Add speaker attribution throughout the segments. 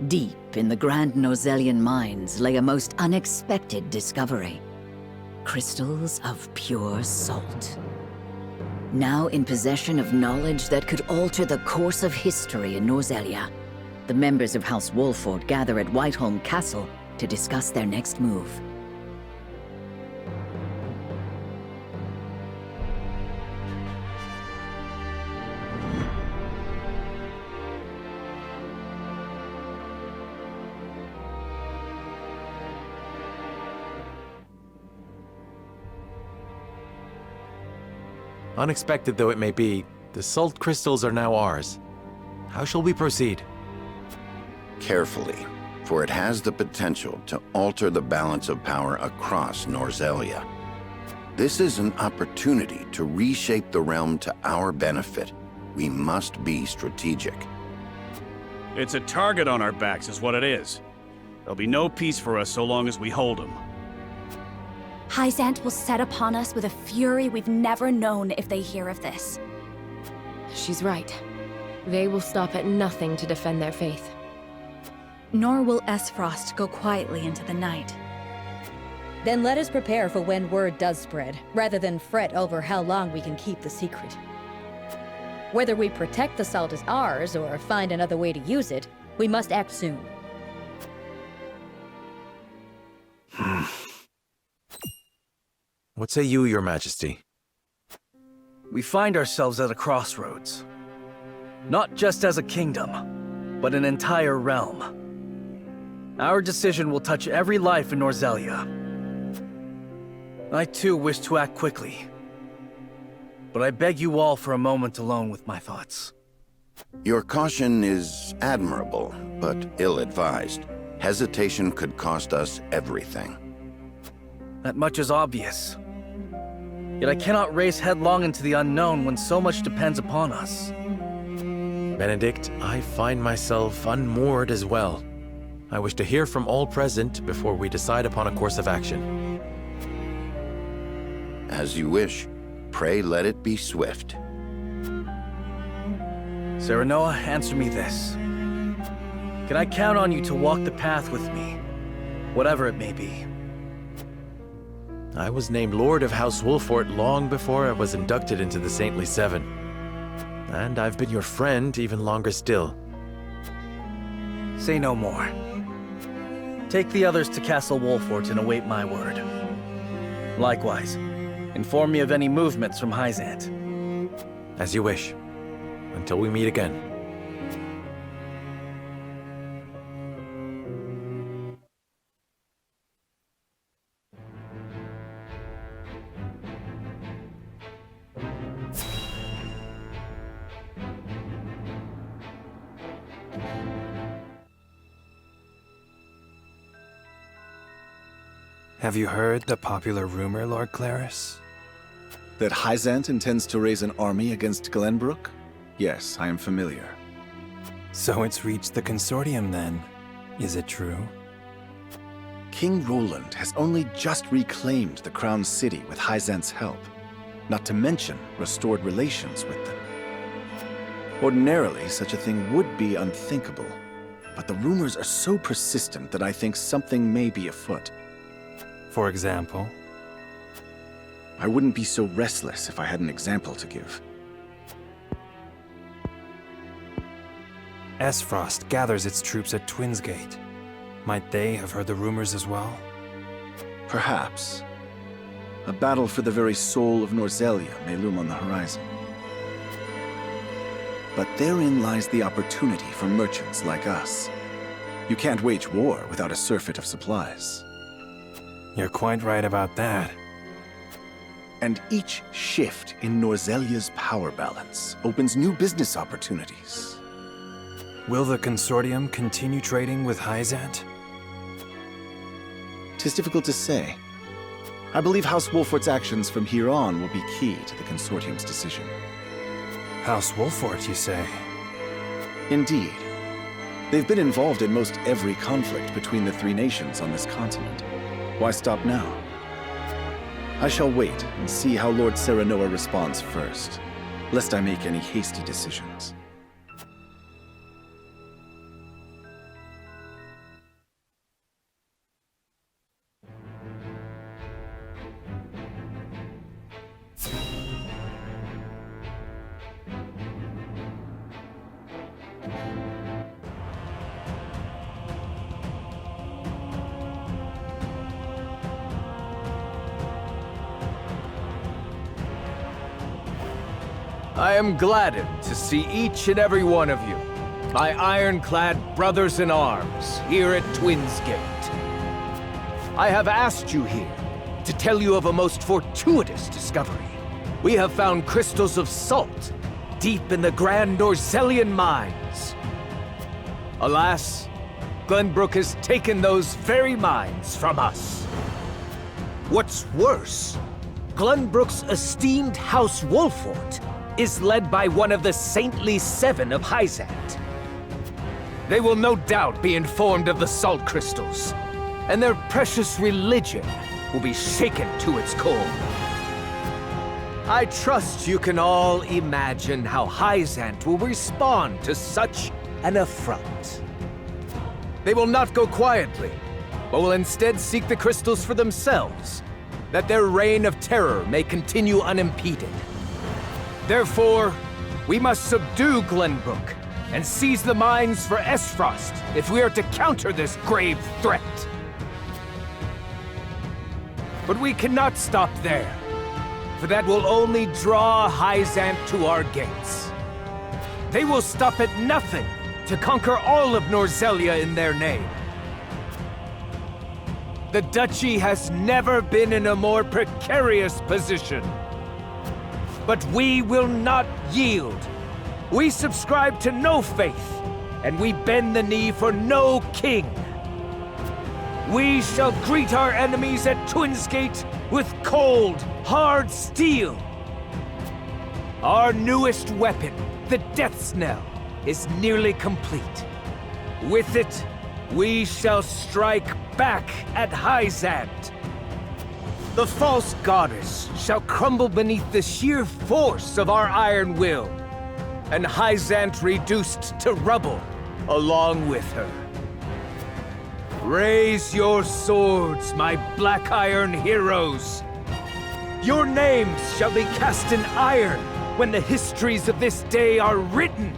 Speaker 1: Deep in the Grand Nozellian mines lay a most unexpected discovery. Crystals of pure salt. Now in possession of knowledge that could alter the course of history in Norzellia, the members of House Wolford gather at Whiteholm Castle to discuss their next move.
Speaker 2: Unexpected though it may be, the salt crystals are now ours. How shall we proceed?
Speaker 3: Carefully, for it has the potential to alter the balance of power across Norzellia. This is an opportunity to reshape the realm to our benefit. We must be strategic.
Speaker 4: It's a target on our backs is what it is. There'll be no peace for us so long as we hold them.
Speaker 5: Hyzant will set upon us with a fury we've never known if they hear of this.
Speaker 6: She's right. They will stop at nothing to defend their faith.
Speaker 7: Nor will S-Frost go quietly into the night.
Speaker 8: Then let us prepare for when word does spread, rather than fret over how long we can keep the secret. Whether we protect the salt as ours or find another way to use it, we must act soon.
Speaker 2: What say you, Your Majesty?
Speaker 9: We find ourselves at a crossroads. Not just as a kingdom, but an entire realm. Our decision will touch every life in Norzellia. I too wish to act quickly. But I beg you all for a moment alone with my thoughts.
Speaker 3: Your caution is admirable, but ill-advised. Hesitation could cost us everything.
Speaker 9: That much is obvious. Yet I cannot race headlong into the unknown when so much depends upon us.
Speaker 2: Benedict, I find myself unmoored as well. I wish to hear from all present before we decide upon a course of action.
Speaker 3: As you wish. Pray let it be swift.
Speaker 9: Serenoa, answer me this. Can I count on you to walk the path with me, whatever it may be?
Speaker 2: I was named Lord of House Wolford long before I was inducted into the Saintly Seven. And I've been your friend even longer still.
Speaker 9: Say no more. Take the others to Castle Wolford and await my word. Likewise, inform me of any movements from Hyzant.
Speaker 2: As you wish. Until we meet again.
Speaker 10: Have you heard the popular rumor, Lord Claris?
Speaker 11: That Hyzant intends to raise an army against Glenbrook? Yes, I am familiar.
Speaker 10: So it's reached the consortium then. Is it true?
Speaker 11: King Roland has only just reclaimed the Crown City with Hyzant's help, not to mention restored relations with them. Ordinarily, such a thing would be unthinkable, but the rumors are so persistent that I think something may be afoot.
Speaker 10: For example?
Speaker 11: I wouldn't be so restless if I had an example to give.
Speaker 10: S-Frost gathers its troops at Twinsgate. Might they have heard the rumors as well?
Speaker 11: Perhaps. A battle for the very soul of Norzellia may loom on the horizon. But therein lies the opportunity for merchants like us. You can't wage war without a surfeit of supplies.
Speaker 10: You're quite right about that.
Speaker 11: And each shift in Norzellia's power balance opens new business opportunities.
Speaker 10: Will the consortium continue trading with Hyzant?
Speaker 11: 'Tis difficult to say. I believe House Wolford's actions from here on will be key to the consortium's decision.
Speaker 10: House Wolford, you say?
Speaker 11: Indeed. They've been involved in most every conflict between the three nations on this continent. Why stop now? I shall wait and see how Lord Serenoa responds first, lest I make any hasty decisions.
Speaker 9: I am gladdened to see each and every one of you, my ironclad brothers in arms, here at Twins Gate. I have asked you here to tell you of a most fortuitous discovery. We have found crystals of salt deep in the Grand Norzelian mines. Alas, Glenbrook has taken those very mines from us. What's worse, Glenbrook's esteemed House Wolfort is led by one of the saintly seven of Hyzant. They will no doubt be informed of the salt crystals, and their precious religion will be shaken to its core. I trust you can all imagine how Hyzant will respond to such an affront. They will not go quietly, but will instead seek the crystals for themselves, that their reign of terror may continue unimpeded. Therefore, we must subdue Glenbrook and seize the mines for Esfrost if we are to counter this grave threat. But we cannot stop there, for that will only draw Hyzant to our gates. They will stop at nothing to conquer all of Norzelia in their name. The Duchy has never been in a more precarious position. But we will not yield. We subscribe to no faith, and we bend the knee for no king. We shall greet our enemies at Twins Gate with cold, hard steel. Our newest weapon, the Death's Knell, is nearly complete. With it, we shall strike back at Hyzant. The false goddess shall crumble beneath the sheer force of our iron will, and Hyzant reduced to rubble along with her. Raise your swords, my black iron heroes. Your names shall be cast in iron when the histories of this day are written.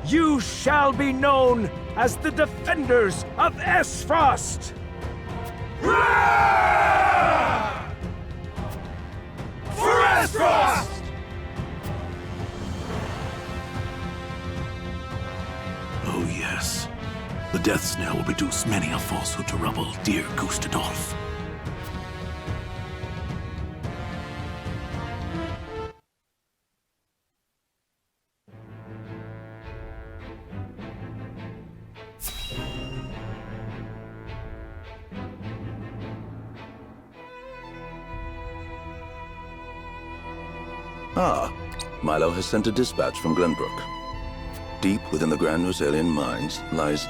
Speaker 9: You shall be known as the defenders of Esfrost!
Speaker 12: For Esfrost!
Speaker 13: Oh yes. The Death's Knell will reduce many a falsehood to rubble, dear Gustadolf.
Speaker 3: Ah, Milo has sent a dispatch from Glenbrook. Deep within the Grand Norzelian mines lies...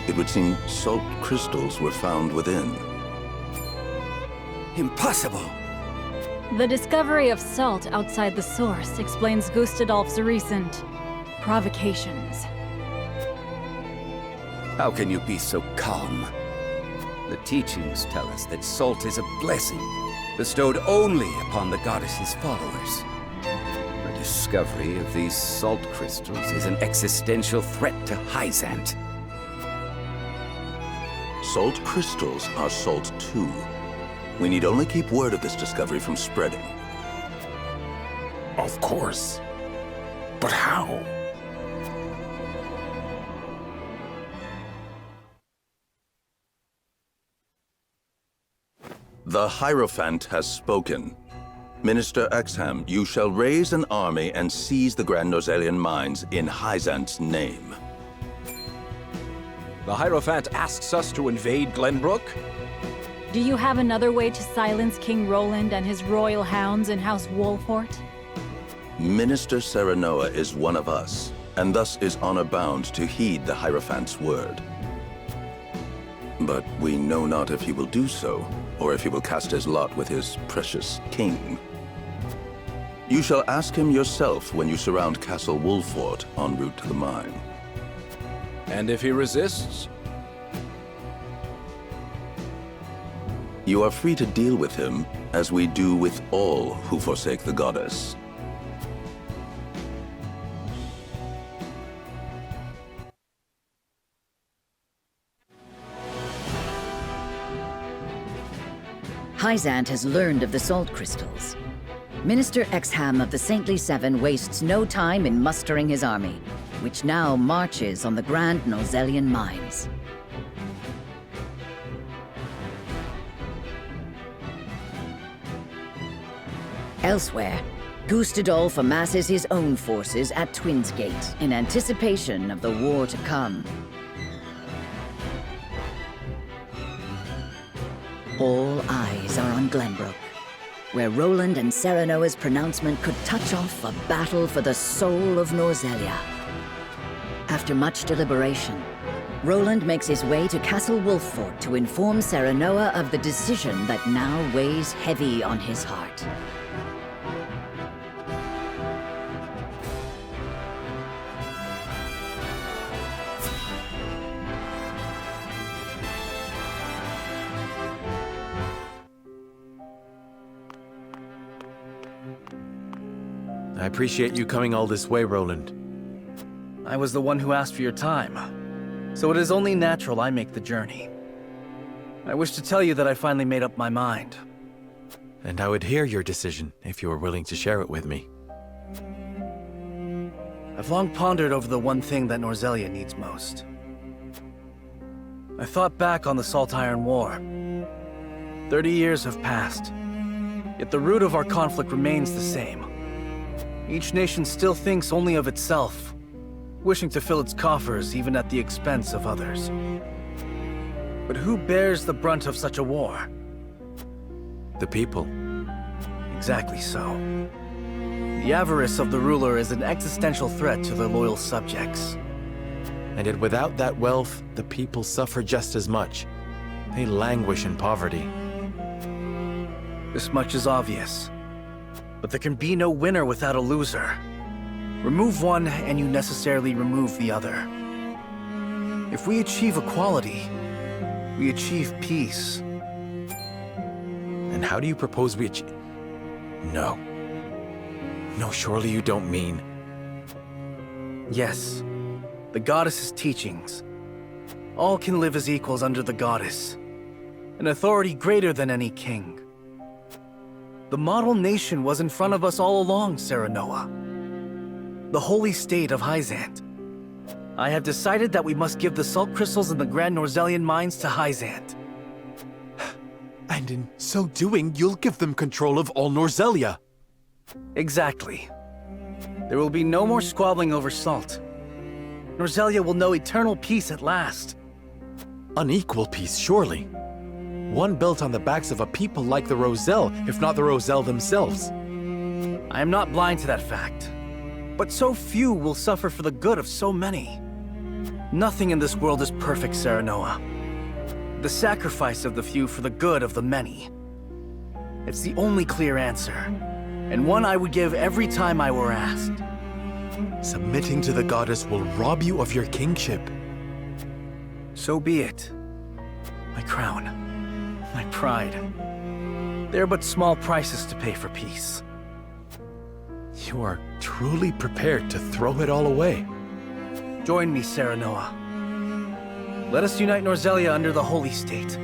Speaker 3: It would seem salt crystals were found within.
Speaker 14: Impossible!
Speaker 5: The discovery of salt outside the source explains Gustadolf's recent provocations.
Speaker 14: How can you be so calm? The teachings tell us that salt is a blessing, bestowed only upon the goddess's followers. The discovery of these salt crystals is an existential threat to Hyzant.
Speaker 3: Salt crystals are salt too. We need only keep word of this discovery from spreading.
Speaker 13: Of course. But how?
Speaker 3: The Hierophant has spoken. Minister Exham, you shall raise an army and seize the Grand Norzelian mines in Hyzant's name.
Speaker 15: The Hierophant asks us to invade Glenbrook?
Speaker 5: Do you have another way to silence King Roland and his royal hounds in House Wolfort?
Speaker 3: Minister Serenoa is one of us, and thus is honor-bound to heed the Hierophant's word. But we know not if he will do so, or if he will cast his lot with his precious king. You shall ask him yourself when you surround Castle Wolfort en route to the mine.
Speaker 15: And if he resists?
Speaker 3: You are free to deal with him, as we do with all who forsake the goddess.
Speaker 1: Hyzant has learned of the salt crystals. Minister Exham of the Saintly Seven wastes no time in mustering his army, which now marches on the Grand Norzelian mines. Elsewhere, Gustadolf amasses his own forces at Twins Gate in anticipation of the war to come. All eyes are on Glenbrook, where Roland and Serenoa's pronouncement could touch off a battle for the soul of Norzelia. After much deliberation, Roland makes his way to Castle Wolffort to inform Serenoa of the decision that now weighs heavy on his heart.
Speaker 2: I appreciate you coming all this way, Roland.
Speaker 9: I was the one who asked for your time, so it is only natural I make the journey. I wish to tell you that I finally made up my mind.
Speaker 2: And I would hear your decision if you were willing to share it with me.
Speaker 9: I've long pondered over the one thing that Norzelia needs most. I thought back on the Salt Iron War. 30 years have passed, yet the root of our conflict remains the same. Each nation still thinks only of itself, wishing to fill its coffers even at the expense of others. But who bears the brunt of such a war?
Speaker 2: The people.
Speaker 9: Exactly so. The avarice of the ruler is an existential threat to their loyal subjects.
Speaker 2: And yet without that wealth, the people suffer just as much. They languish in poverty.
Speaker 9: This much is obvious. But there can be no winner without a loser. Remove one, and you necessarily remove the other. If we achieve equality, we achieve peace.
Speaker 2: And how do you propose we achieve... No. No, surely you don't mean...
Speaker 9: Yes. The goddess's teachings. All can live as equals under the goddess. An authority greater than any king. The model nation was in front of us all along, Serenoa. The holy state of Hyzant. I have decided that we must give the salt crystals in the Grand Norzelian mines to Hyzant.
Speaker 2: And in so doing, you'll give them control of all Norzelia.
Speaker 9: Exactly. There will be no more squabbling over salt. Norzelia will know eternal peace at last.
Speaker 2: Unequal peace, surely. One built on the backs of a people like the Roselle, if not the Roselle themselves.
Speaker 9: I am not blind to that fact. But so few will suffer for the good of so many. Nothing in this world is perfect, Serenoa. The sacrifice of the few for the good of the many. It's the only clear answer, and one I would give every time I were asked.
Speaker 2: Submitting to the goddess will rob you of your kingship.
Speaker 9: So be it. My crown. My pride. They are but small prices to pay for peace.
Speaker 2: You are truly prepared to throw it all away.
Speaker 9: Join me, Serenoa. Let us unite Norzelia under the Holy State.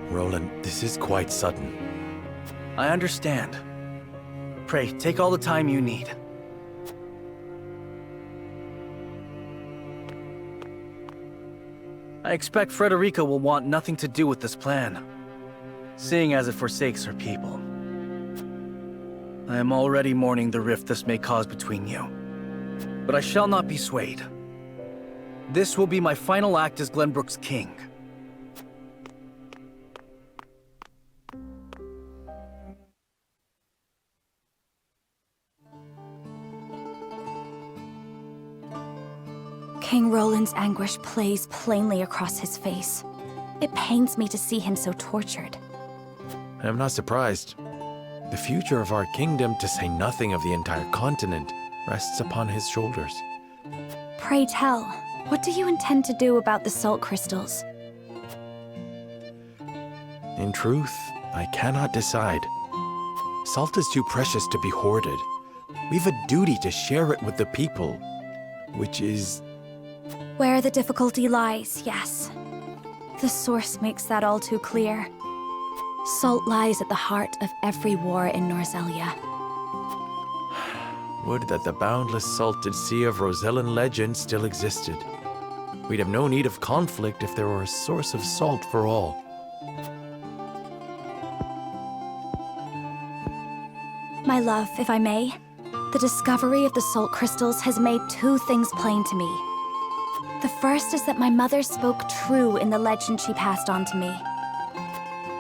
Speaker 2: Roland, this is quite sudden.
Speaker 9: I understand. Pray, take all the time you need. I expect Frederica will want nothing to do with this plan, seeing as it forsakes her people. I am already mourning the rift this may cause between you, but I shall not be swayed. This will be my final act as Glenbrook's king.
Speaker 16: King Roland's anguish plays plainly across his face. It pains me to see him so tortured.
Speaker 2: I'm not surprised. The future of our kingdom, to say nothing of the entire continent, rests upon his shoulders.
Speaker 16: Pray tell, what do you intend to do about the salt crystals?
Speaker 2: In truth, I cannot decide. Salt is too precious to be hoarded. We've a duty to share it with the people, which is...
Speaker 16: Where the difficulty lies, yes. The source makes that all too clear. Salt lies at the heart of every war in Norzelia.
Speaker 2: Would that the boundless salted sea of Rosellan legend still existed. We'd have no need of conflict if there were a source of salt for all.
Speaker 16: My love, if I may, the discovery of the salt crystals has made two things plain to me. The first is that my mother spoke true in the legend she passed on to me.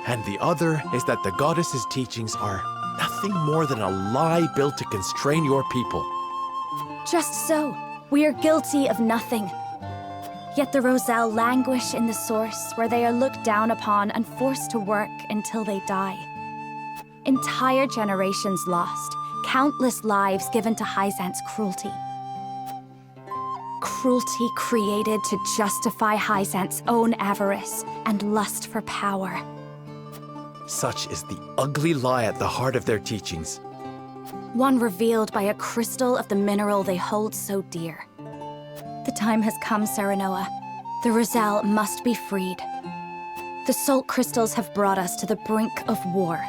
Speaker 2: And the other is that the goddess's teachings are nothing more than a lie built to constrain your people.
Speaker 16: Just so, we are guilty of nothing. Yet the Roselle languish in the source, where they are looked down upon and forced to work until they die. Entire generations lost, countless lives given to Hyzant's cruelty. Cruelty created to justify Hyzant's own avarice and lust for power.
Speaker 2: Such is the ugly lie at the heart of their teachings.
Speaker 16: One revealed by a crystal of the mineral they hold so dear. The time has come, Serenoa. The Roselle must be freed. The salt crystals have brought us to the brink of war.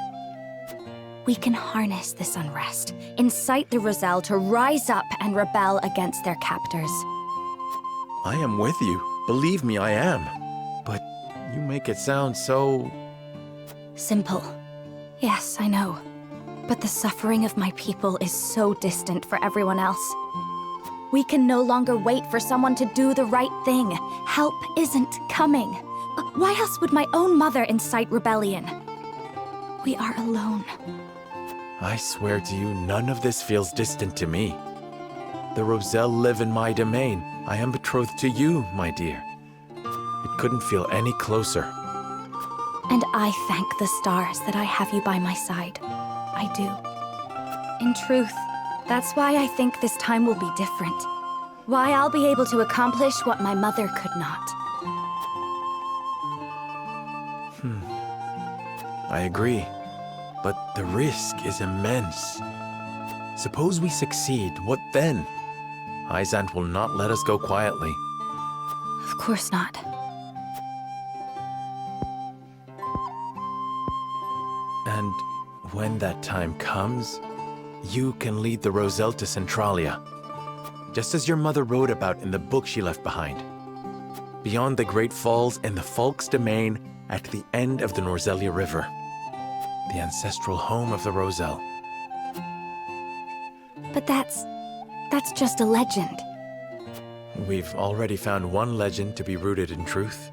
Speaker 16: We can harness this unrest, incite the Roselle to rise up and rebel against their captors.
Speaker 2: I am with you. Believe me, I am. But you make it sound so...
Speaker 16: Simple. Yes, I know. But the suffering of my people is so distant for everyone else. We can no longer wait for someone to do the right thing. Help isn't coming. Why else would my own mother incite rebellion? We are alone.
Speaker 2: I swear to you, none of this feels distant to me. The Roselle live in my domain. I am betrothed to you, my dear. It couldn't feel any closer.
Speaker 16: And I thank the stars that I have you by my side. I do. In truth, that's why I think this time will be different. Why I'll be able to accomplish what my mother could not.
Speaker 2: I agree. But the risk is immense. Suppose we succeed, what then? Hyzant will not let us go quietly.
Speaker 16: Of course not.
Speaker 2: And when that time comes, you can lead the Roselle to Centralia, just as your mother wrote about in the book she left behind. Beyond the Great Falls in the Falk's domain at the end of the Norzelia River, the ancestral home of the Roselle.
Speaker 16: But that's just a legend.
Speaker 2: We've already found one legend to be rooted in truth.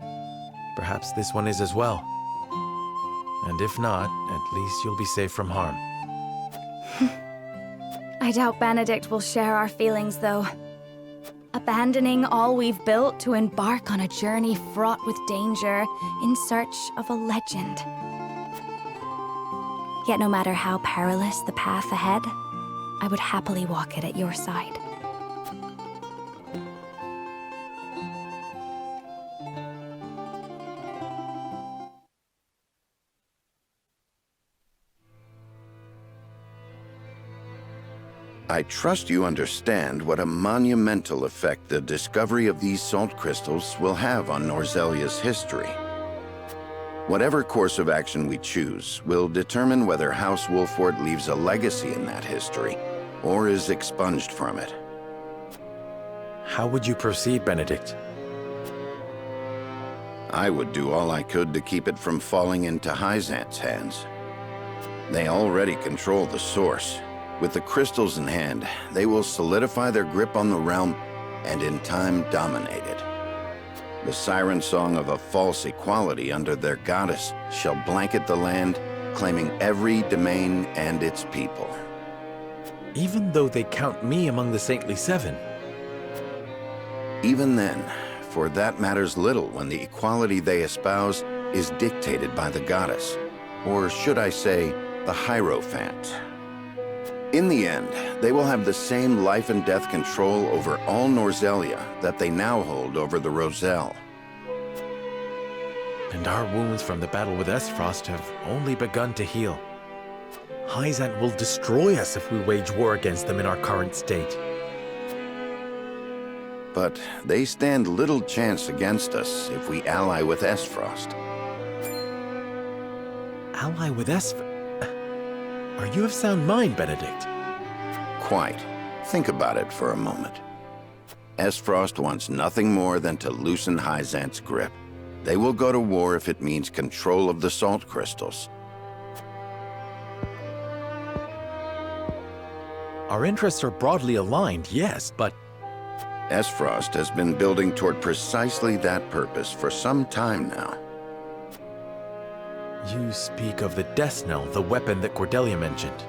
Speaker 2: Perhaps this one is as well. And if not, at least you'll be safe from harm.
Speaker 16: I doubt Benedict will share our feelings, though. Abandoning all we've built to embark on a journey fraught with danger in search of a legend. Yet no matter how perilous the path ahead, I would happily walk it at your side.
Speaker 3: I trust you understand what a monumental effect the discovery of these salt crystals will have on Norzelia's history. Whatever course of action we choose will determine whether House Wolfort leaves a legacy in that history, or is expunged from it.
Speaker 2: How would you proceed, Benedict?
Speaker 3: I would do all I could to keep it from falling into Hyzant's hands. They already control the source. With the crystals in hand, they will solidify their grip on the realm and in time dominate it. The siren song of a false equality under their goddess shall blanket the land, claiming every domain and its people.
Speaker 2: Even though they count me among the Saintly Seven?
Speaker 3: Even then, for that matters little when the equality they espouse is dictated by the goddess, or should I say, the Hierophant. In the end, they will have the same life and death control over all Norzelia that they now hold over the Roselle.
Speaker 2: And our wounds from the battle with Esfrost have only begun to heal. Hyzant will destroy us if we wage war against them in our current state.
Speaker 3: But they stand little chance against us if we ally with Esfrost.
Speaker 2: ally with Are you of sound mind, Benedict?
Speaker 3: Quite. Think about it for a moment. Frost wants nothing more than to loosen Hyzant's grip. They will go to war if it means control of the salt crystals.
Speaker 2: Our interests are broadly aligned, yes, but...
Speaker 3: Frost has been building toward precisely that purpose for some time now.
Speaker 2: You speak of the Death Knell, the weapon that Cordelia mentioned.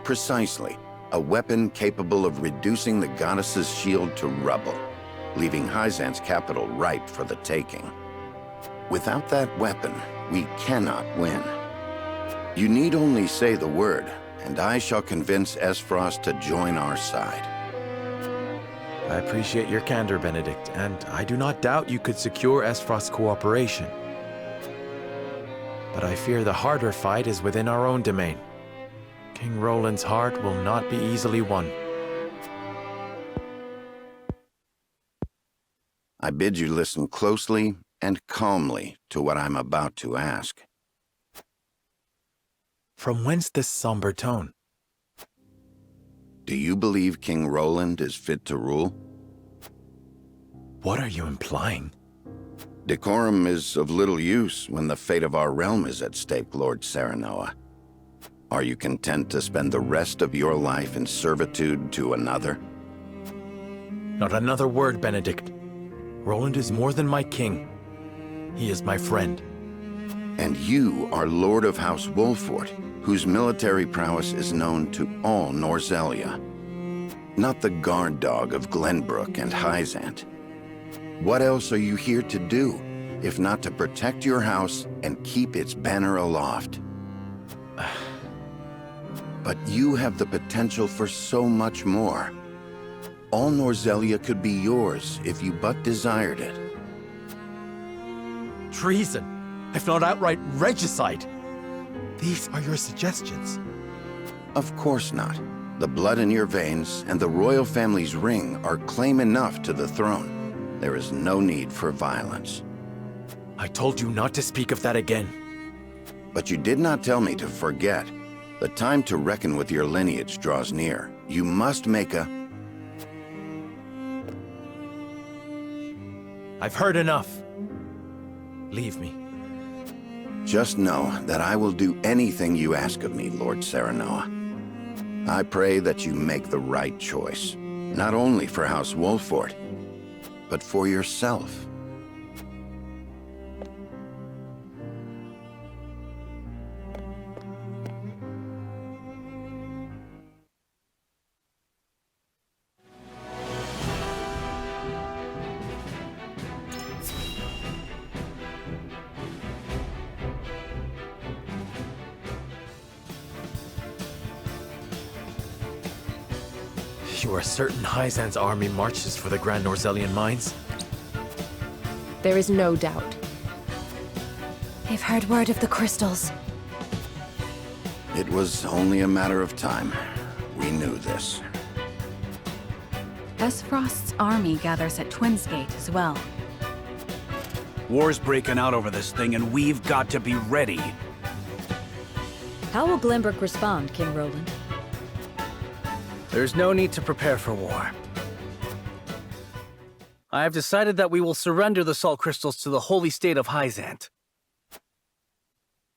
Speaker 3: Precisely. A weapon capable of reducing the goddess's shield to rubble, leaving Hyzant's capital ripe for the taking. Without that weapon, we cannot win. You need only say the word, and I shall convince Frost to join our side.
Speaker 2: I appreciate your candor, Benedict, and I do not doubt you could secure Frost's cooperation. But I fear the harder fight is within our own domain. King Roland's heart will not be easily won.
Speaker 3: I bid you listen closely and calmly to what I'm about to ask.
Speaker 2: From whence this somber tone?
Speaker 3: Do you believe King Roland is fit to rule?
Speaker 2: What are you implying?
Speaker 3: Decorum is of little use when the fate of our realm is at stake, Lord Serenoa. Are you content to spend the rest of your life in servitude to another?
Speaker 2: Not another word, Benedict. Roland is more than my king. He is my friend.
Speaker 3: And you are Lord of House Wolfort, whose military prowess is known to all Norzelia. Not the guard dog of Glenbrook and Hyzant. What else are you here to do, if not to protect your house and keep its banner aloft? But you have the potential for so much more. All Norzelia could be yours if you but desired it.
Speaker 2: Treason, if not outright regicide. These are your suggestions.
Speaker 3: Of course not. The blood in your veins and the royal family's ring are claim enough to the throne. There is no need for violence.
Speaker 2: I told you not to speak of that again.
Speaker 3: But you did not tell me to forget. The time to reckon with your lineage draws near. You must make a...
Speaker 2: I've heard enough. Leave me.
Speaker 3: Just know that I will do anything you ask of me, Lord Serenoa. I pray that you make the right choice, not only for House Wolfort, but for yourself.
Speaker 2: You are certain Hyzant's army marches for the Grand Norzelian mines?
Speaker 6: There is no doubt.
Speaker 16: They've heard word of the crystals.
Speaker 3: It was only a matter of time. We knew this.
Speaker 7: Frost's army gathers at Twinsgate as well.
Speaker 4: War's breaking out over this thing, and we've got to be ready.
Speaker 8: How will Glenbrook respond, King Roland?
Speaker 9: There's no need to prepare for war. I have decided that we will surrender the salt crystals to the holy state of Hyzant.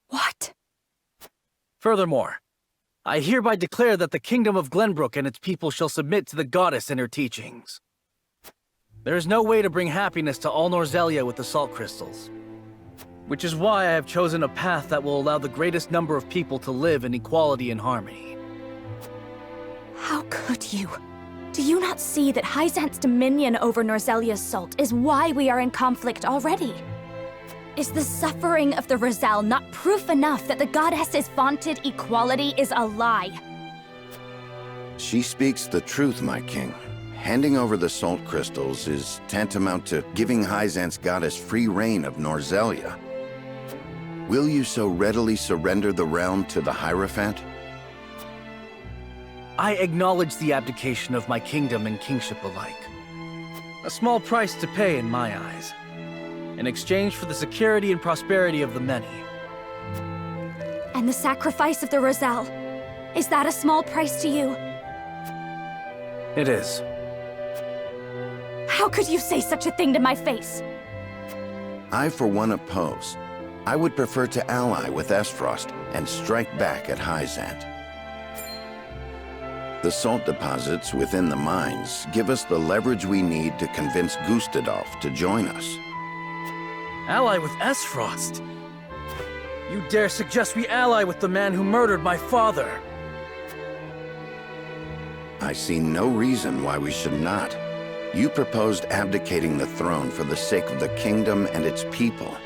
Speaker 16: What?
Speaker 9: Furthermore, I hereby declare that the kingdom of Glenbrook and its people shall submit to the goddess and her teachings. There is no way to bring happiness to all Norzelia with the salt crystals, which is why I have chosen a path that will allow the greatest number of people to live in equality and harmony.
Speaker 16: How could you? Do you not see that Hyzant's dominion over Norzelia's salt is why we are in conflict already? Is the suffering of the Rizal not proof enough that the goddess's vaunted equality is a lie?
Speaker 3: She speaks the truth, my king. Handing over the salt crystals is tantamount to giving Hyzant's goddess free reign of Norzelia. Will you so readily surrender the realm to the Hierophant?
Speaker 9: I acknowledge the abdication of my kingdom and kingship alike. A small price to pay in my eyes, in exchange for the security and prosperity of the many.
Speaker 16: And the sacrifice of the Roselle, is that a small price to you?
Speaker 9: It is.
Speaker 16: How could you say such a thing to my face?
Speaker 3: I, for one, oppose. I would prefer to ally with Esfrost and strike back at Hyzant. The salt deposits within the mines give us the leverage we need to convince Gustadolf to join us.
Speaker 9: Ally with Esfrost? You dare suggest we ally with the man who murdered my father?
Speaker 3: I see no reason why we should not. You proposed abdicating the throne for the sake of the kingdom and its people.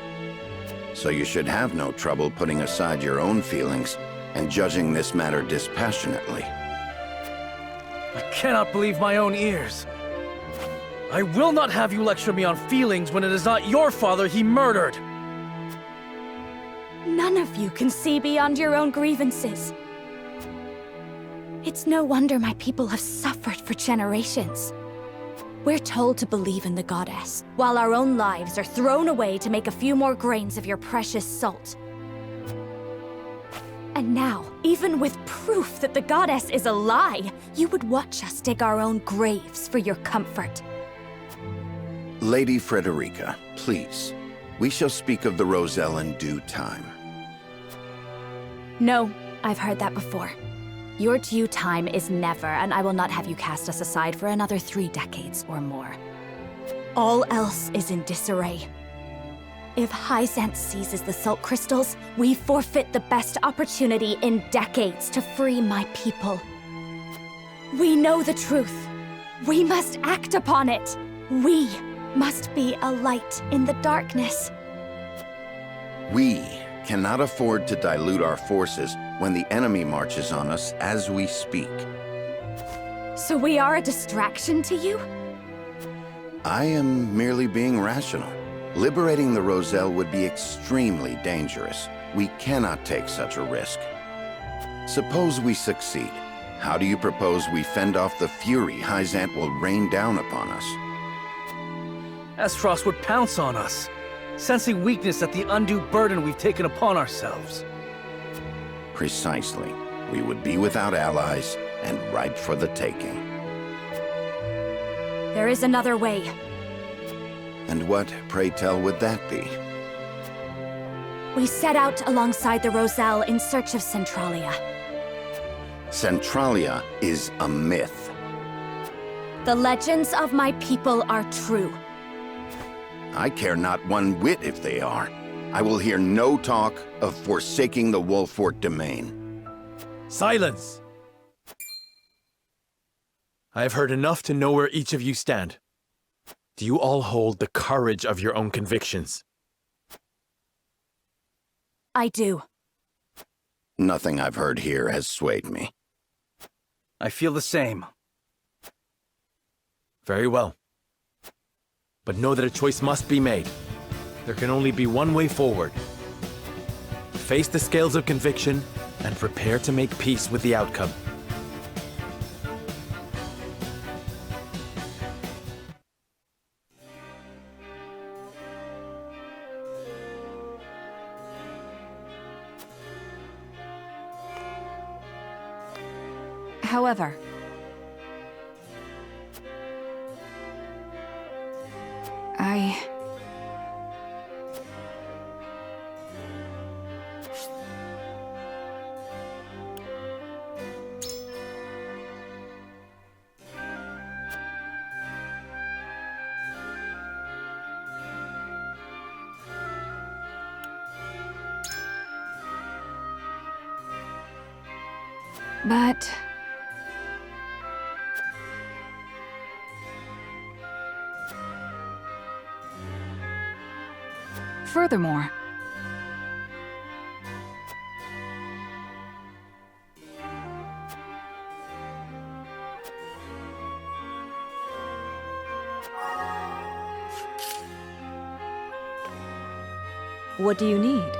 Speaker 3: So you should have no trouble putting aside your own feelings and judging this matter dispassionately.
Speaker 9: I cannot believe my own ears. I will not have you lecture me on feelings when it is not your father he murdered.
Speaker 16: None of you can see beyond your own grievances. It's no wonder my people have suffered for generations. We're told to believe in the goddess, while our own lives are thrown away to make a few more grains of your precious salt. And now, even with proof that the goddess is a lie, you would watch us dig our own graves for your comfort.
Speaker 3: Lady Frederica, please. We shall speak of the Roselle in due time.
Speaker 16: No, I've heard that before. Your due time is never, and I will not have you cast us aside for another 3 decades or more. All else is in disarray. If Hyzant seizes the salt crystals, we forfeit the best opportunity in decades to free my people. We know the truth. We must act upon it. We must be a light in the darkness.
Speaker 3: We cannot afford to dilute our forces when the enemy marches on us as we speak.
Speaker 16: So we are a distraction to you?
Speaker 3: I am merely being rational. Liberating the Roselle would be extremely dangerous. We cannot take such a risk. Suppose we succeed. How do you propose we fend off the fury Hyzant will rain down upon us?
Speaker 9: Esfrost would pounce on us, sensing weakness at the undue burden we've taken upon ourselves.
Speaker 3: Precisely. We would be without allies and ripe for the taking.
Speaker 16: There is another way.
Speaker 3: And what, pray tell, would that be?
Speaker 16: We set out alongside the Roselle in search of Centralia.
Speaker 3: Centralia is a myth.
Speaker 16: The legends of my people are true.
Speaker 3: I care not one whit if they are. I will hear no talk of forsaking the Wolfort domain.
Speaker 2: Silence! I have heard enough to know where each of you stand. Do you all hold the courage of your own convictions?
Speaker 16: I do.
Speaker 3: Nothing I've heard here has swayed me.
Speaker 9: I feel the same.
Speaker 2: Very well. But know that a choice must be made. There can only be one way forward. Face the scales of conviction and prepare to make peace with the outcome.
Speaker 7: However, but furthermore,
Speaker 8: what do you need?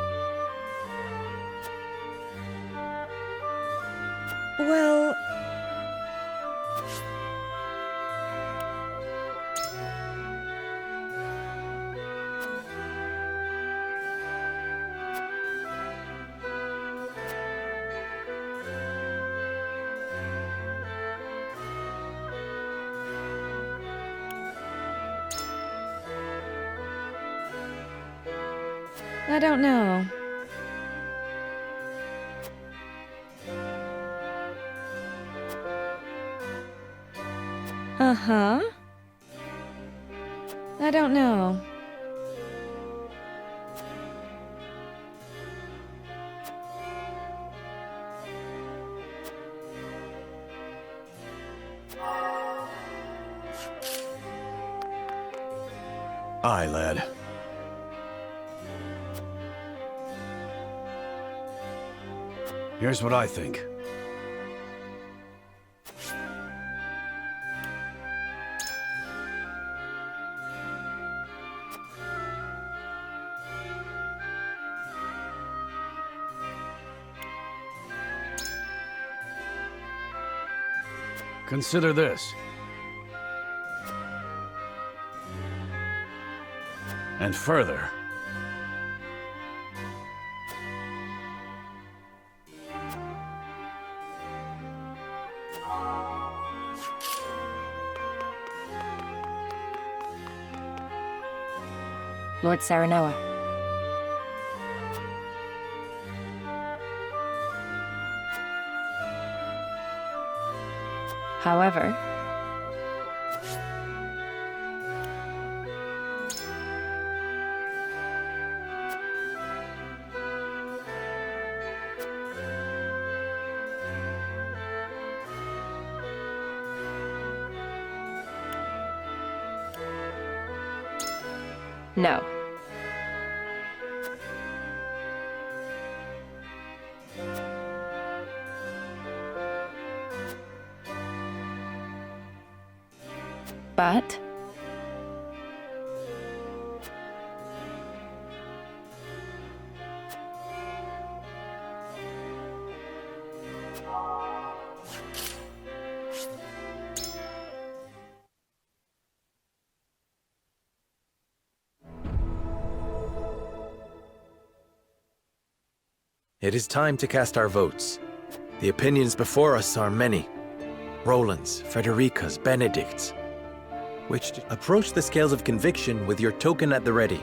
Speaker 8: Well... I don't know. Uh-huh. I don't know.
Speaker 2: Aye, lad.
Speaker 4: Here's what I think. Consider this. And further.
Speaker 6: Lord Saranoa. However, no. But
Speaker 2: It is time to cast our votes. The opinions before us are many. Roland's, Frederica's, Benedict's. Approach the scales of conviction with your token at the ready.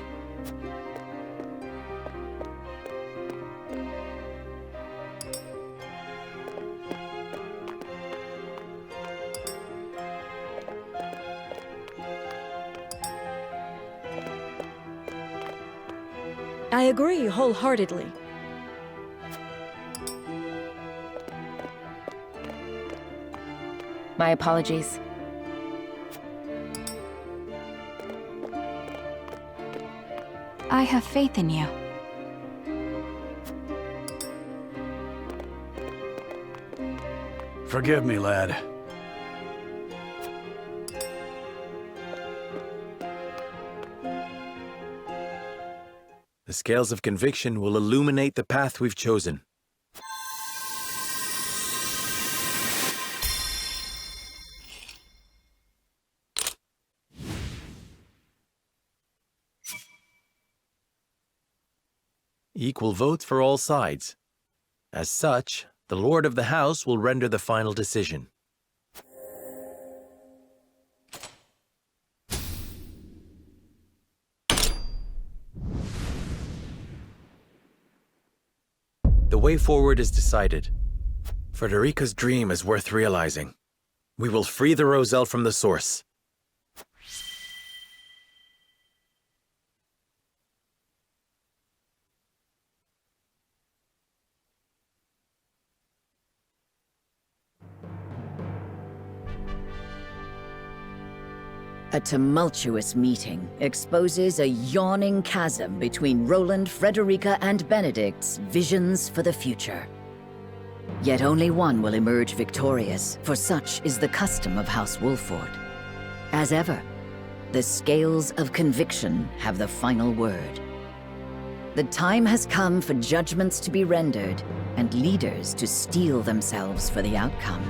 Speaker 7: I agree wholeheartedly.
Speaker 6: my apologies.
Speaker 16: I have faith in you.
Speaker 4: Forgive me, lad.
Speaker 2: The scales of conviction will illuminate the path we've chosen. Equal votes for all sides. As such, the Lord of the House will render the final decision. The way forward is decided. Frederica's dream is worth realizing. We will free the Roselle from the source.
Speaker 1: A tumultuous meeting exposes a yawning chasm between Roland, Frederica, and Benedict's visions for the future. Yet only one will emerge victorious, for such is the custom of House Wolford. As ever, the scales of conviction have the final word. The time has come for judgments to be rendered and leaders to steel themselves for the outcome.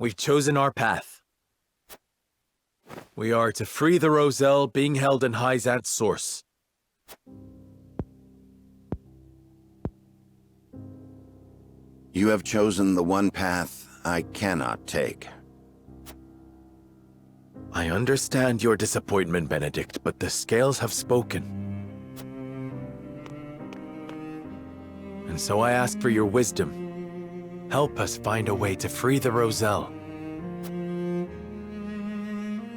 Speaker 2: We've chosen our path. We are to free the Roselle being held in Hyzant's source.
Speaker 3: You have chosen the one path I cannot take.
Speaker 2: I understand your disappointment, Benedict, but the scales have spoken. And so I ask for your wisdom. Help us find a way to free the Roselle.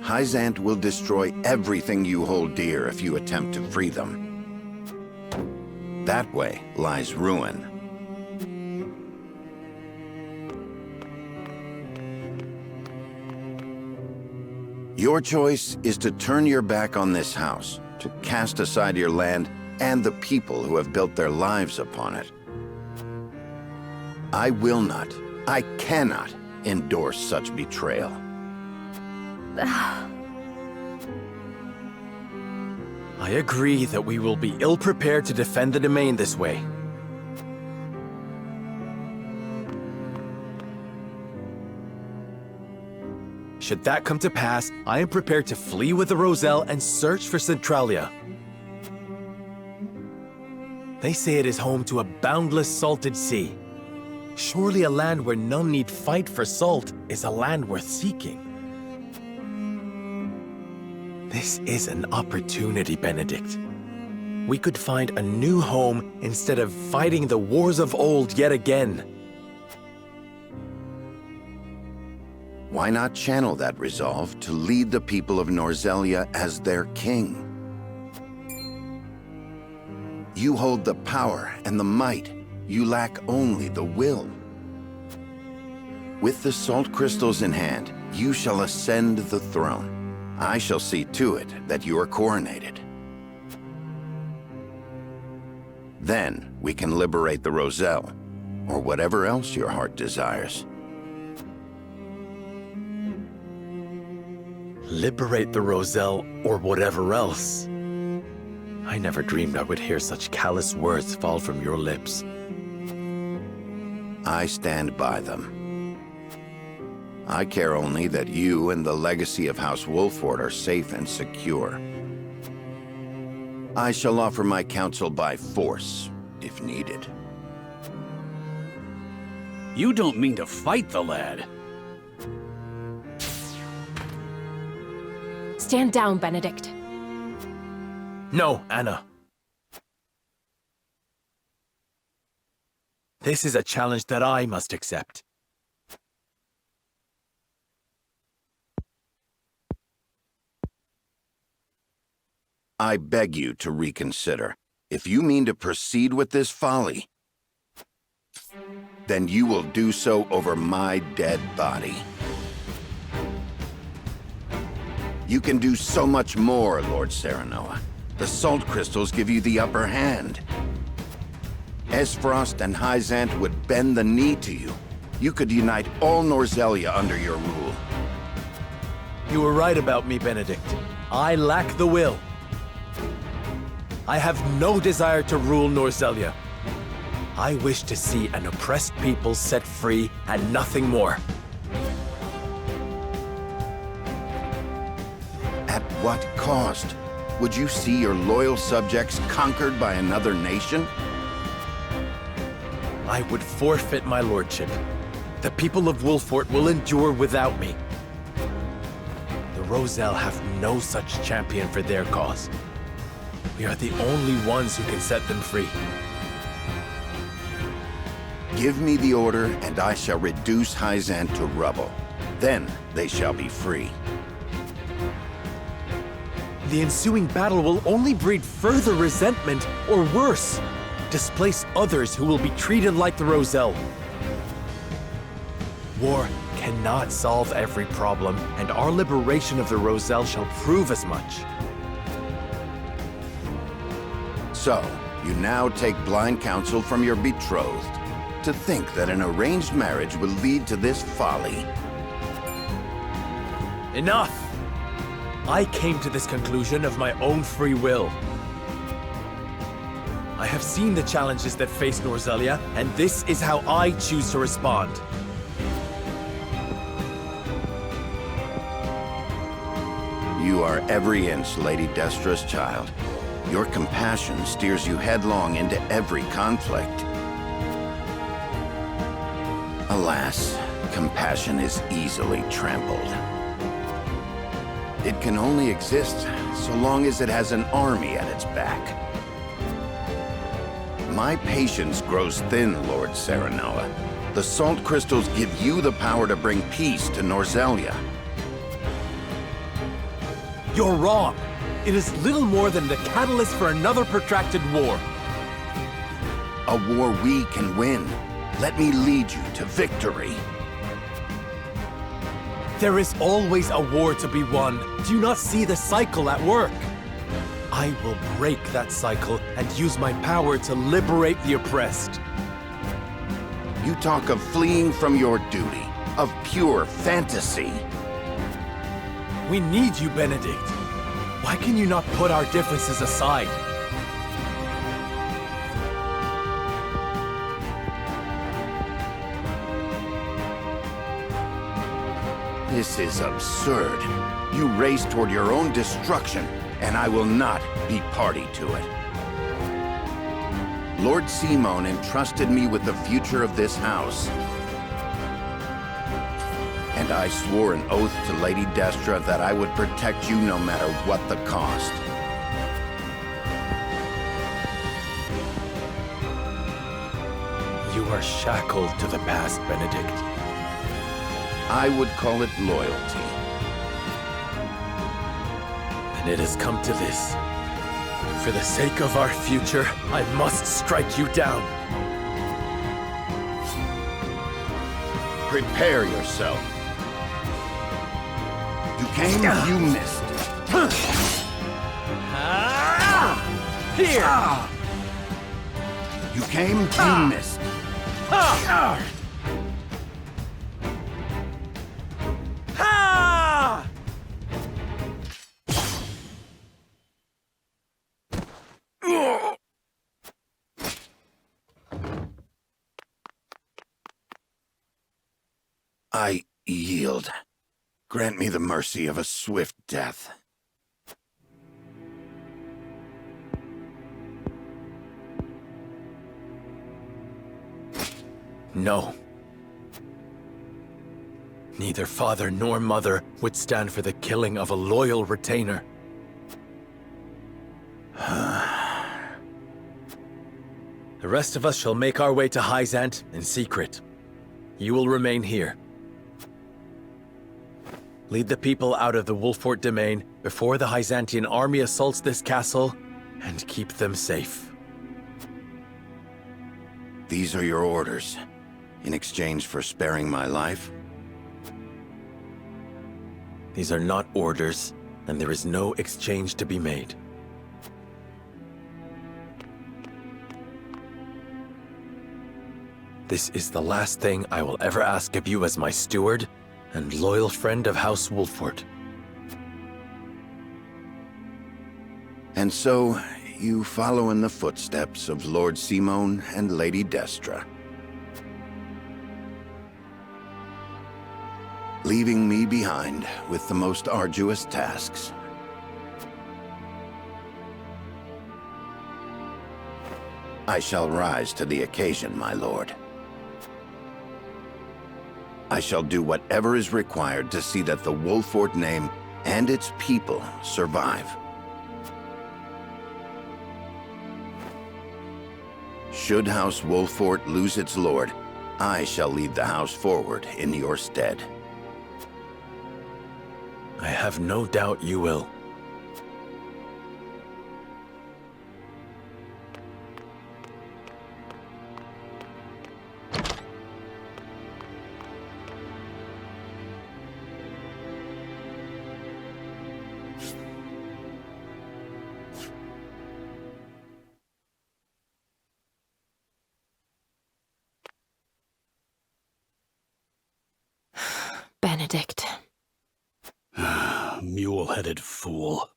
Speaker 3: Hyzant will destroy everything you hold dear if you attempt to free them. That way lies ruin. Your choice is to turn your back on this house, to cast aside your land and the people who have built their lives upon it. I will not, I cannot endorse such betrayal.
Speaker 2: I agree that we will be ill-prepared to defend the domain this way. Should that come to pass, I am prepared to flee with the Roselle and search for Centralia. They say it is home to a boundless salted sea. Surely a land where none need fight for salt is a land worth seeking. This is an opportunity, Benedict. We could find a new home instead of fighting the wars of old yet again.
Speaker 3: Why not channel that resolve to lead the people of Norzelia as their king? You hold the power and the might. You lack only the will. With the salt crystals in hand, you shall ascend the throne. I shall see to it that you are coronated. Then we can liberate the Roselle, or whatever else your heart desires.
Speaker 2: Liberate the Roselle, or whatever else. I never dreamed I would hear such callous words fall from your lips.
Speaker 3: I stand by them. I care only that you and the legacy of House Wolford are safe and secure. I shall offer my counsel by force, if needed.
Speaker 4: You don't mean to fight the lad.
Speaker 6: Stand down, Benedict.
Speaker 2: No, Anna. This is a challenge that I must accept.
Speaker 3: I beg you to reconsider. If you mean to proceed with this folly, then you will do so over my dead body. You can do so much more, Lord Serenoa. The salt crystals give you the upper hand. Esfrost and Hyzant would bend the knee to you. You could unite all Norzelia under your rule.
Speaker 2: You were right about me, Benedict. I lack the will. I have no desire to rule Norzelia. I wish to see an oppressed people set free and nothing more.
Speaker 3: At what cost? Would you see your loyal subjects conquered by another nation?
Speaker 2: I would forfeit my lordship. The people of Wolfort will endure without me. The Roselle have no such champion for their cause. We are the only ones who can set them free.
Speaker 3: Give me the order, and I shall reduce Hyzant to rubble. Then they shall be free.
Speaker 2: The ensuing battle will only breed further resentment, or worse, displace others who will be treated like the Roselle. War cannot solve every problem, and our liberation of the Roselle shall prove as much.
Speaker 3: So, you now take blind counsel from your betrothed. To think that an arranged marriage will lead to this folly.
Speaker 2: Enough! I came to this conclusion of my own free will. I have seen the challenges that face Norzelia, and this is how I choose to respond.
Speaker 3: You are every inch Lady Destra's child. Your compassion steers you headlong into every conflict. Alas, compassion is easily trampled. It can only exist so long as it has an army at its back. My patience grows thin, Lord Serenoa. The salt crystals give you the power to bring peace to Norzelia.
Speaker 2: You're wrong. It is little more than the catalyst for another protracted war.
Speaker 3: A war we can win. Let me lead you to victory.
Speaker 2: There is always a war to be won. Do you not see the cycle at work? I will break that cycle and use my power to liberate the oppressed.
Speaker 3: You talk of fleeing from your duty, of pure fantasy.
Speaker 2: We need you, Benedict. Why can you not put our differences aside?
Speaker 3: This is absurd. You race toward your own destruction, and I will not be party to it. Lord Simone entrusted me with the future of this house. And I swore an oath to Lady Destra that I would protect you no matter what the cost.
Speaker 2: You are shackled to the past, Benedict.
Speaker 3: I would call it loyalty.
Speaker 2: And it has come to this. For the sake of our future, I must strike you down.
Speaker 3: Prepare yourself. You came, you missed.
Speaker 2: Here!
Speaker 3: You came, you missed. I yield. Grant me the mercy of a swift death.
Speaker 2: No. Neither father nor mother would stand for the killing of a loyal retainer. The rest of us shall make our way to Hyzant in secret. You will remain here. Lead the people out of the Wolfort domain before the Hyzantian army assaults this castle, and keep them safe.
Speaker 3: These are your orders, in exchange for sparing my life?
Speaker 2: These are not orders, and there is no exchange to be made. This is the last thing I will ever ask of you as my steward and loyal friend of House Wolfort.
Speaker 3: And so, you follow in the footsteps of Lord Simone and Lady Destra, leaving me behind with the most arduous tasks. I shall rise to the occasion, my lord. I shall do whatever is required to see that the Wolfort name and its people survive. Should House Wolfort lose its lord, I shall lead the house forward in your stead.
Speaker 2: I have no doubt you will.
Speaker 6: Benedict.
Speaker 13: Mule-headed fool.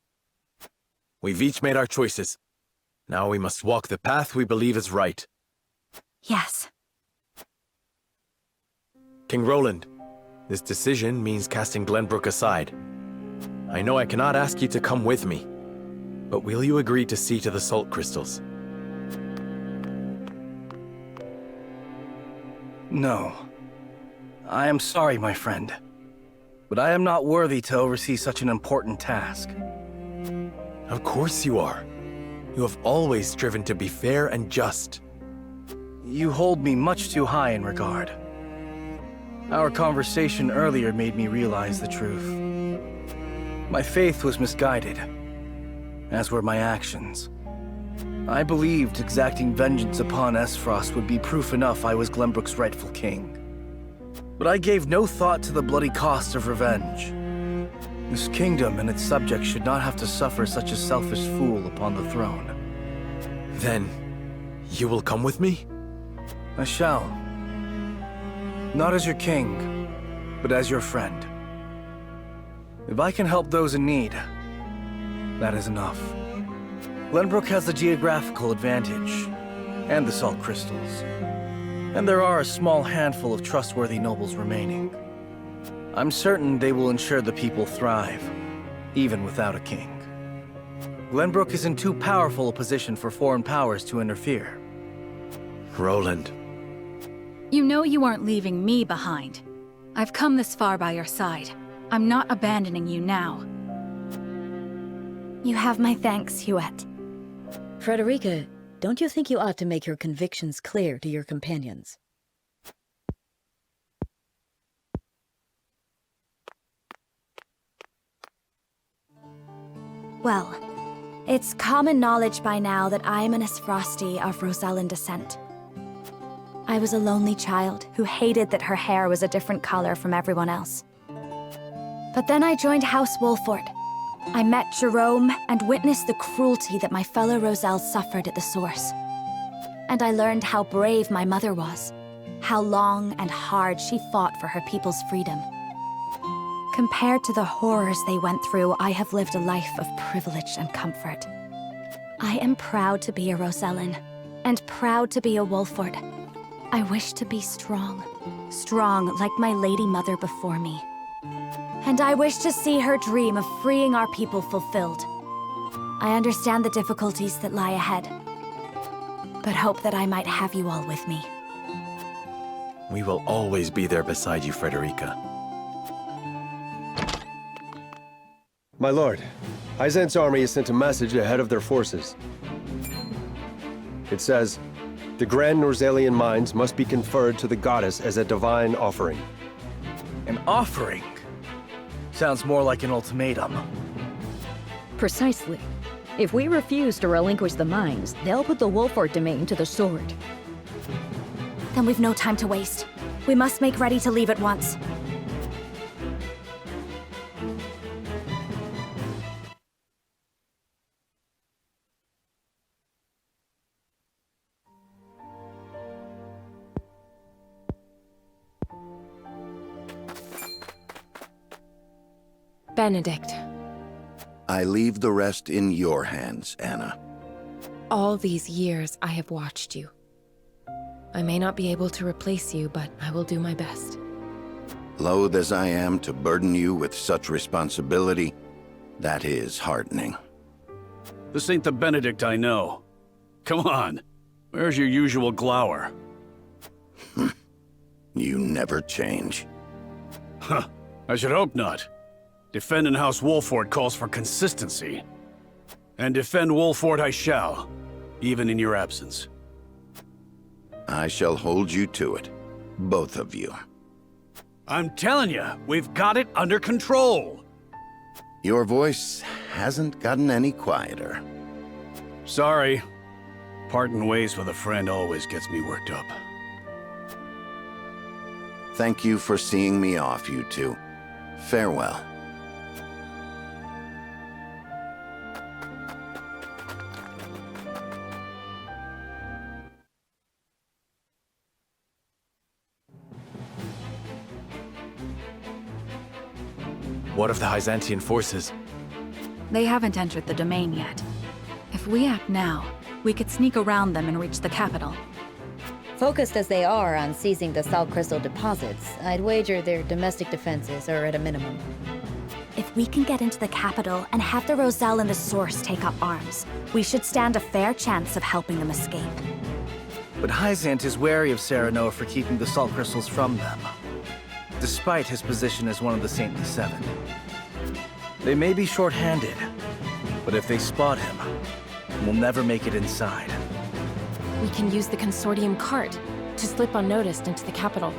Speaker 2: We've each made our choices. Now we must walk the path we believe is right.
Speaker 16: Yes.
Speaker 2: King Roland, this decision means casting Glenbrook aside. I know I cannot ask you to come with me, But will you agree to see to the salt crystals?
Speaker 9: No. I am sorry, my friend. But I am not worthy to oversee such an important task.
Speaker 2: Of course you are. You have always striven to be fair and just.
Speaker 9: You hold me much too high in regard. Our conversation earlier made me realize the truth. My faith was misguided, as were my actions. I believed exacting vengeance upon Esfrost would be proof enough I was Glenbrook's rightful king. But I gave no thought to the bloody cost of revenge. This kingdom and its subjects should not have to suffer such a selfish fool upon the throne.
Speaker 2: Then, you will come with me?
Speaker 9: I shall. Not as your king, but as your friend. If I can help those in need, that is enough. Glenbrook has the geographical advantage, and the salt crystals. And there are a small handful of trustworthy nobles remaining. I'm certain they will ensure the people thrive, even without a king. Glenbrook is in too powerful a position for foreign powers to interfere.
Speaker 2: Roland.
Speaker 7: You know you aren't leaving me behind. I've come this far by your side. I'm not abandoning you now.
Speaker 16: You have my thanks, Huette.
Speaker 8: Frederica, don't you think you ought to make your convictions clear to your companions?
Speaker 16: Well, it's common knowledge by now that I'm an Esfrosti of Rosellan descent. I was a lonely child who hated that her hair was a different color from everyone else. But then I joined House Wolford. I met Jerome and witnessed the cruelty that my fellow Roselles suffered at the source. And I learned how brave my mother was, how long and hard she fought for her people's freedom. Compared to the horrors they went through, I have lived a life of privilege and comfort. I am proud to be a Rosellan, and proud to be a Wolford. I wish to be strong, strong like my lady mother before me. And I wish to see her dream of freeing our people fulfilled. I understand the difficulties that lie ahead, but hope that I might have you all with me.
Speaker 2: We will always be there beside you, Frederica.
Speaker 17: My lord, Hyzant's army has sent a message ahead of their forces. It says, the Grand Norzalian mines must be conferred to the goddess as a divine offering.
Speaker 9: An offering? Sounds more like an ultimatum.
Speaker 8: Precisely. If we refuse to relinquish the mines, they'll put the Wolford domain to the sword.
Speaker 16: Then we've no time to waste. We must make ready to leave at once.
Speaker 6: Benedict.
Speaker 3: I leave the rest in your hands, Anna.
Speaker 6: All these years I have watched you. I may not be able to replace you, but I will do my best.
Speaker 3: Loath as I am to burden you with such responsibility, that is heartening.
Speaker 4: This ain't the Benedict I know. Come on, where's your usual glower?
Speaker 3: You never change.
Speaker 4: Huh, I should hope not. Defending House Wolford calls for consistency. And defend Wolford I shall, even in your absence.
Speaker 3: I shall hold you to it, both of you.
Speaker 4: I'm telling you, we've got it under control.
Speaker 3: Your voice hasn't gotten any quieter.
Speaker 4: Sorry. Parting ways with a friend always gets me worked up.
Speaker 3: Thank you for seeing me off, you two. Farewell.
Speaker 2: What of the Hyzantian forces?
Speaker 7: They haven't entered the domain yet. If we act now, we could sneak around them and reach the capital.
Speaker 8: Focused as they are on seizing the salt crystal deposits, I'd wager their domestic defenses are at a minimum.
Speaker 16: If If we can get into the capital and have the Roselle and the Source take up arms, we should stand a fair chance of helping them escape.
Speaker 9: But Hyzant is wary of Serenoa for keeping the salt crystals from them, despite his position as one of the Saintly Seven. They may be short-handed, but if they spot him, we'll never make it inside.
Speaker 6: We can use the Consortium cart to slip unnoticed into the capital.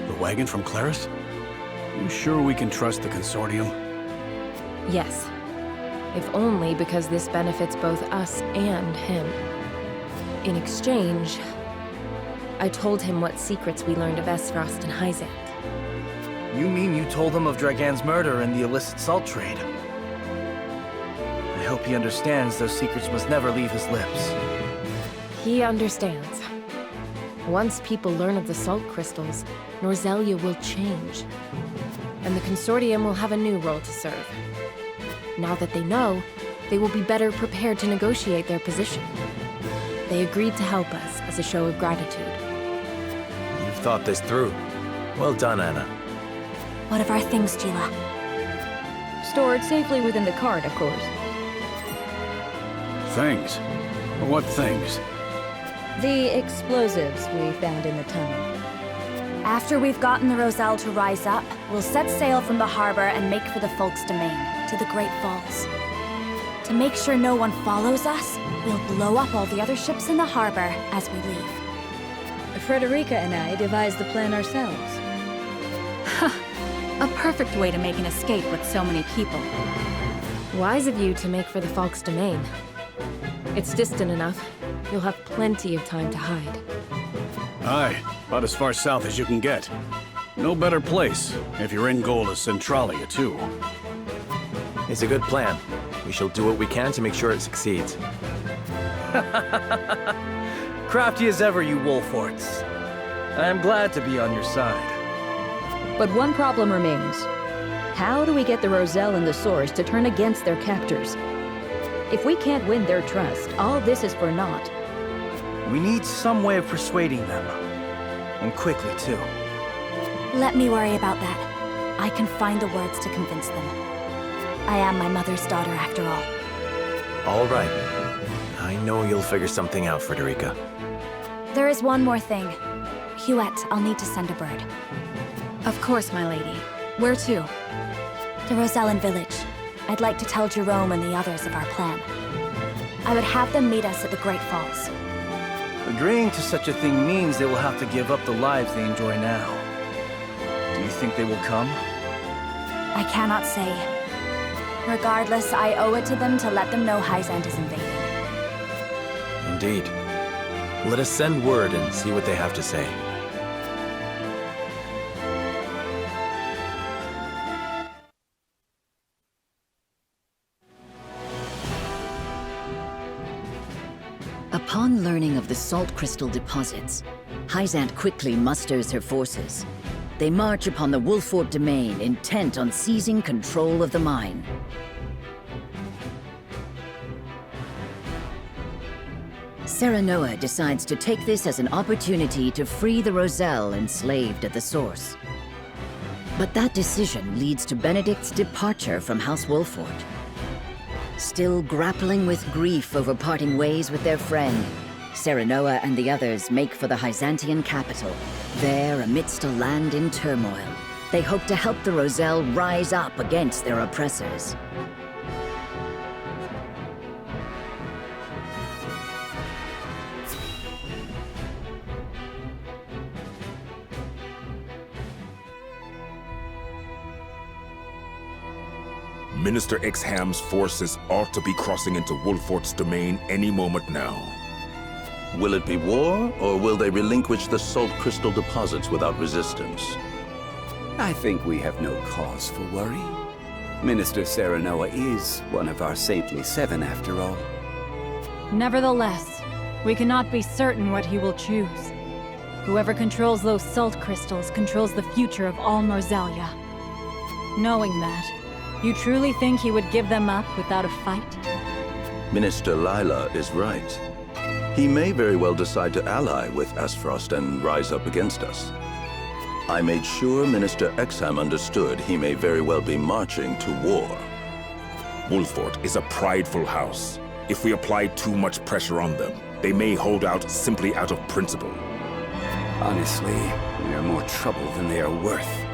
Speaker 4: The wagon from Claris? You sure we can trust the Consortium?
Speaker 6: Yes. If only because this benefits both us and him. In exchange, I told him what secrets we learned of Esfrost and Hyzant.
Speaker 9: You mean you told him of Dragan's murder and the illicit salt trade? I hope he understands those secrets must never leave his lips.
Speaker 6: He understands. Once people learn of the salt crystals, Norzelia will change. And the Consortium will have a new role to serve. Now that they know, they will be better prepared to negotiate their position. They agreed to help us as a show of gratitude.
Speaker 2: You've thought this through. Well done, Anna.
Speaker 16: What of our things, Gila?
Speaker 8: Stored safely within the cart, of course.
Speaker 4: Things? What things?
Speaker 8: The explosives we found in the tunnel.
Speaker 16: After we've gotten the Roselle to rise up, we'll set sail from the harbor and make for the Folk's Domain, to the Great Falls. To make sure no one follows us, we'll blow up all the other ships in the harbor as we leave.
Speaker 8: Frederica and I devised the plan ourselves.
Speaker 7: A perfect way to make an escape with so many people.
Speaker 6: Wise of you to make for the Folk's Domain. It's distant enough. You'll have plenty of time to hide.
Speaker 4: Aye, about as far south as you can get. No better place, if your end goal is Centralia, too.
Speaker 2: It's a good plan. We shall do what we can to make sure it succeeds.
Speaker 9: Crafty as ever, you Wolforts. I am glad to be on your side.
Speaker 8: But one problem remains. How do we get the Roselle and the Source to turn against their captors? If we can't win their trust, all this is for naught.
Speaker 9: We need some way of persuading them. And quickly, too.
Speaker 16: Let me worry about that. I can find the words to convince them. I am my mother's daughter, after all.
Speaker 2: All right. I know you'll figure something out, Frederica.
Speaker 16: There is one more thing. Huette, I'll need to send a bird.
Speaker 7: Of course, my lady. Where to?
Speaker 16: The Rosellan village. I'd like to tell Jerome and the others of our plan. I would have them meet us at the Great Falls.
Speaker 9: Agreeing to such a thing means they will have to give up the lives they enjoy now. Do you think they will come?
Speaker 16: I cannot say. Regardless, I owe it to them to let them know Hyzant is invading.
Speaker 2: Indeed. Let us send word and see what they have to say.
Speaker 1: Upon learning of the salt crystal deposits, Hyzant quickly musters her forces. They march upon the Wolfort domain, intent on seizing control of the mine. Serenoa decides to take this as an opportunity to free the Roselle enslaved at the Source. But that decision leads to Benedict's departure from House Wolfort. Still grappling with grief over parting ways with their friend, Serenoa and the others make for the Hyzantian capital. There, amidst a land in turmoil, they hope to help the Roselle rise up against their oppressors.
Speaker 18: Minister Exham's forces ought to be crossing into Wolfort's domain any moment now.
Speaker 19: Will it be war, or will they relinquish the salt crystal deposits without resistance?
Speaker 14: I think we have no cause for worry. Minister Serenoa is one of our saintly seven, after all.
Speaker 5: Nevertheless, we cannot be certain what he will choose. Whoever controls those salt crystals controls the future of all Norzelia. Knowing that, you truly think he would give them up without a fight?
Speaker 19: Minister Lila is right. He may very well decide to ally with Asfrost and rise up against us. I made sure Minister Exham understood he may very well be marching to war.
Speaker 18: Wolford is a prideful house. If we apply too much pressure on them, they may hold out simply out of principle.
Speaker 14: Honestly, they are more trouble than they are worth.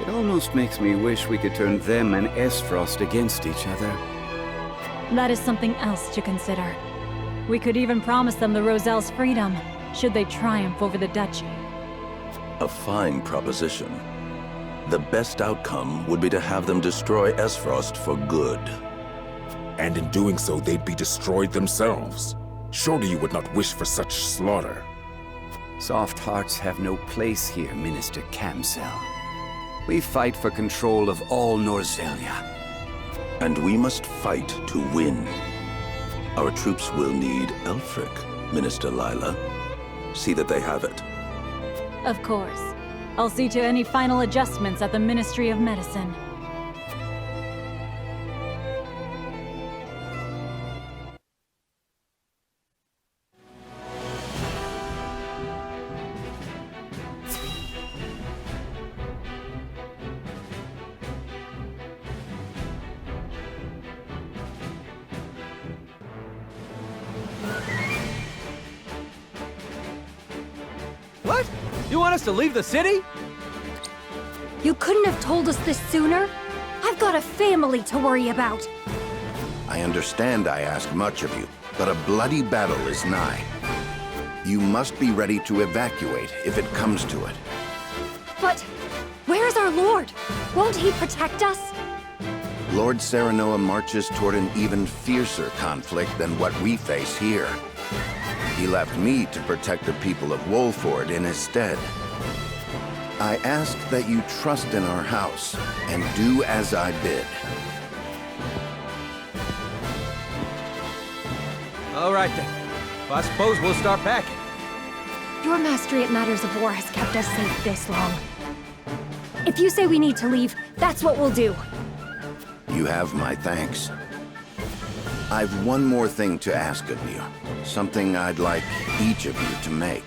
Speaker 14: It almost makes me wish we could turn them and Esfrost against each other.
Speaker 5: That is something else to consider. We could even promise them the Roselle's freedom, should they triumph over the duchy.
Speaker 19: A fine proposition. The best outcome would be to have them destroy Esfrost for good.
Speaker 18: And in doing so, they'd be destroyed themselves. Surely you would not wish for such slaughter.
Speaker 14: Soft hearts have no place here, Minister Kamsel. We fight for control of all Norzelia.
Speaker 19: And we must fight to win. Our troops will need Elfric, Minister Lila. See that they have it.
Speaker 5: Of course. I'll see to any final adjustments at the Ministry of Medicine.
Speaker 9: What? You want us to leave the city?
Speaker 16: You couldn't have told us this sooner? I've got a family to worry about.
Speaker 3: I understand I ask much of you, but a bloody battle is nigh. You must be ready to evacuate if it comes to it.
Speaker 16: But where's our lord? Won't he protect us?
Speaker 3: Lord Serenoa marches toward an even fiercer conflict than what we face here. He left me to protect the people of Wolford in his stead. I ask that you trust in our house and do as I bid.
Speaker 9: All right then. Well, I suppose we'll start packing.
Speaker 16: Your mastery at matters of war has kept us safe this long. If you say we need to leave, that's what we'll do.
Speaker 3: You have my thanks. I've one more thing to ask of you. Something I'd like each of you to make.